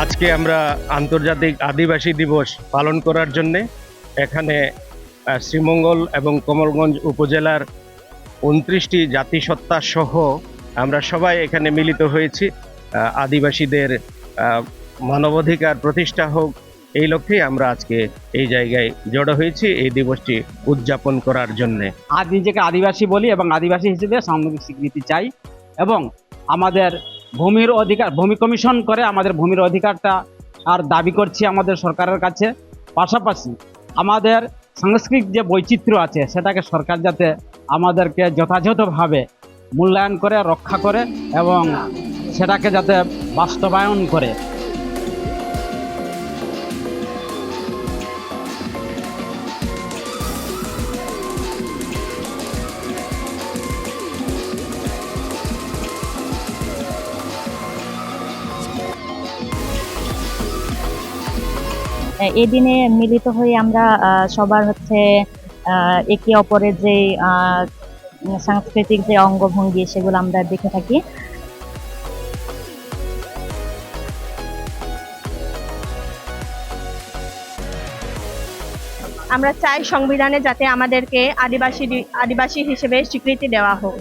আজকে আমরা আন্তর্জাতিক আদিবাসী দিবস পালন করার জন্য এখানে শ্রীমঙ্গল এবং কমলগঞ্জ উপজেলার ২৯টি জাতিসত্তা সহ আমরা সবাই এখানে মিলিত হয়েছি। আদিবাসীদের মানবাধিকার প্রতিষ্ঠা হোক, এই লক্ষ্যেই আমরা আজকে এই জায়গায় জড়ো হয়েছি এই দিবসটি উদযাপন করার জন্যে। আজ নিজেকে আদিবাসী বলি এবং আদিবাসী হিসেবে সামগ্রিক স্বীকৃতি চাই এবং আমাদের ভূমির অধিকার, ভূমি কমিশন করে আমাদের ভূমির অধিকারটা আর দাবি করছি আমাদের সরকারের কাছে। পাশাপাশি আমাদের সাংস্কৃতিক যে বৈচিত্র্য আছে সেটাকে সরকার যাতে আমাদেরকে যথাযথভাবে মূল্যায়ন করে, রক্ষা করে এবং সেটাকে যাতে বাস্তবায়ন করে। এই দিনে মিলিত হয়ে আমরা সবার একে অপরের যে সাংস্কৃতিক যে অঙ্গভঙ্গি সেগুলো আমরা দেখে থাকি। আমরা চাই সংবিধানে যাতে আমাদেরকে আদিবাসী হিসেবে স্বীকৃতি দেওয়া হোক।